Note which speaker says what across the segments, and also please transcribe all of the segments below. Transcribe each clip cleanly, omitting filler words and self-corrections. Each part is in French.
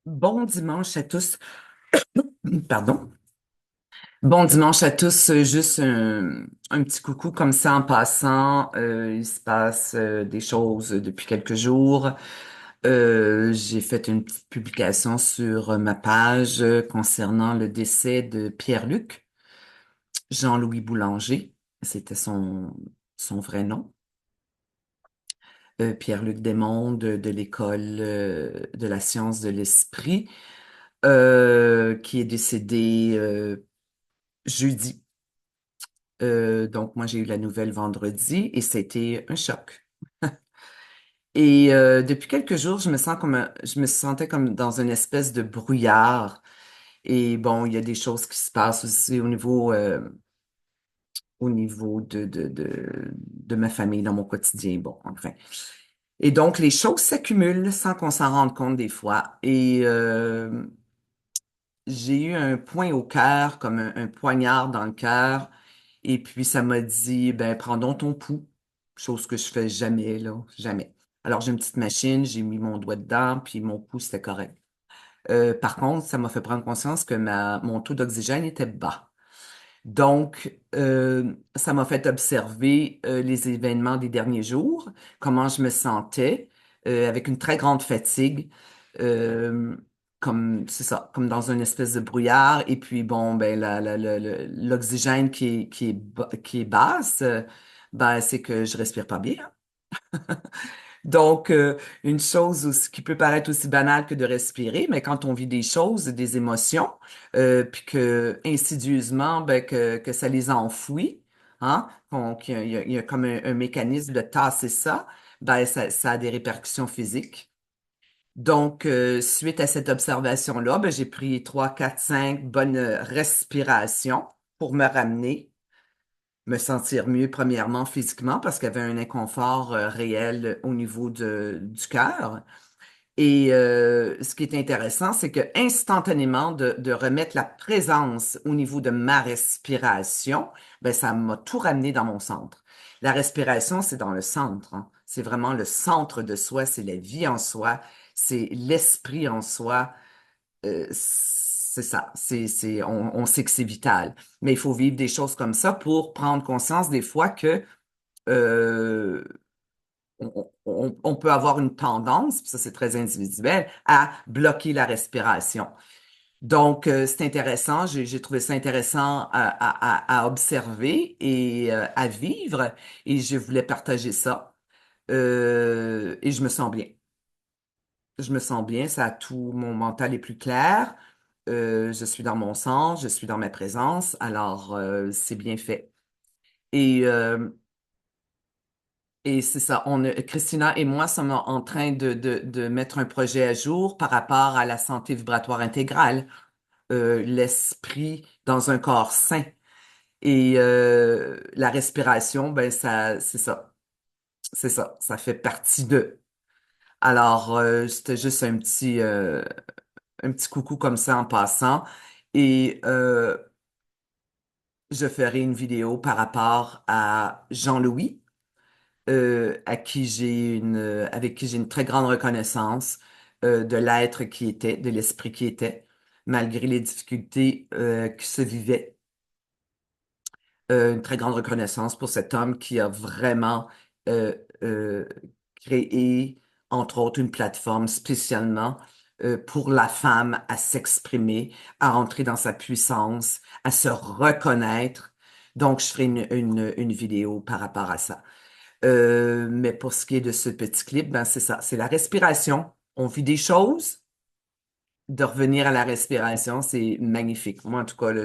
Speaker 1: Bon dimanche à tous. Pardon. Bon dimanche à tous. Juste un petit coucou comme ça en passant. Il se passe des choses depuis quelques jours. J'ai fait une petite publication sur ma page concernant le décès de Pierre-Luc, Jean-Louis Boulanger. C'était son vrai nom. Pierre-Luc Desmondes de l'école de la science de l'esprit, qui est décédé jeudi. Donc, moi, j'ai eu la nouvelle vendredi et c'était un choc. Et depuis quelques jours, je me sentais comme dans une espèce de brouillard. Et bon, il y a des choses qui se passent aussi au niveau de ma famille, dans mon quotidien. Bon, enfin. Et donc, les choses s'accumulent sans qu'on s'en rende compte des fois. Et j'ai eu un point au cœur, comme un poignard dans le cœur. Et puis, ça m'a dit, ben, prends donc ton pouls. Chose que je fais jamais, là, jamais. Alors, j'ai une petite machine, j'ai mis mon doigt dedans, puis mon pouls, c'était correct. Par contre, ça m'a fait prendre conscience que mon taux d'oxygène était bas. Donc, ça m'a fait observer les événements des derniers jours, comment je me sentais, avec une très grande fatigue, euh, comme c'est ça, comme dans une espèce de brouillard. Et puis bon, ben l'oxygène qui est basse, ben c'est que je respire pas bien. Donc, une chose qui peut paraître aussi banale que de respirer, mais quand on vit des choses, des émotions, puis que insidieusement, ben, que ça les enfouit, hein, qu'il y a comme un mécanisme de tasser ça, ben, ça a des répercussions physiques. Donc, suite à cette observation-là, ben, j'ai pris 3, 4, 5 bonnes respirations pour me ramener, me sentir mieux, premièrement, physiquement, parce qu'il y avait un inconfort réel au niveau du cœur. Et ce qui est intéressant, c'est que instantanément, de remettre la présence au niveau de ma respiration, ben, ça m'a tout ramené dans mon centre. La respiration, c'est dans le centre, hein. C'est vraiment le centre de soi, c'est la vie en soi, c'est l'esprit en soi. C'est ça, on sait que c'est vital. Mais il faut vivre des choses comme ça pour prendre conscience des fois que euh, on peut avoir une tendance, puis ça c'est très individuel, à bloquer la respiration. Donc, c'est intéressant, j'ai trouvé ça intéressant à observer et à vivre, et je voulais partager ça. Et je me sens bien. Je me sens bien, ça a tout, mon mental est plus clair. Je suis dans mon sens, je suis dans ma présence, alors c'est bien fait. Et, euh, et c'est ça, Christina et moi sommes en train de mettre un projet à jour par rapport à la santé vibratoire intégrale, l'esprit dans un corps sain. Et la respiration, ben ça fait partie de. Alors, c'était juste un petit coucou comme ça en passant. Et je ferai une vidéo par rapport à Jean-Louis, avec qui j'ai une très grande reconnaissance de l'être qui était, de l'esprit qui était, malgré les difficultés qui se vivaient. Une très grande reconnaissance pour cet homme qui a vraiment euh, euh, créé, entre autres, une plateforme spécialement pour la femme à s'exprimer, à entrer dans sa puissance, à se reconnaître. Donc, je ferai une vidéo par rapport à ça. Mais pour ce qui est de ce petit clip, ben c'est ça, c'est la respiration. On vit des choses, de revenir à la respiration, c'est magnifique. Moi, en tout cas, là,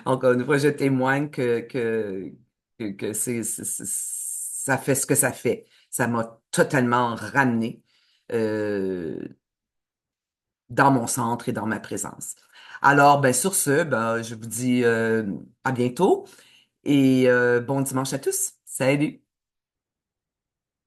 Speaker 1: encore une fois, je témoigne que ça fait ce que ça fait. Ça m'a totalement ramené euh, dans mon centre et dans ma présence. Alors, ben, sur ce, ben, je vous dis à bientôt et bon dimanche à tous. Salut!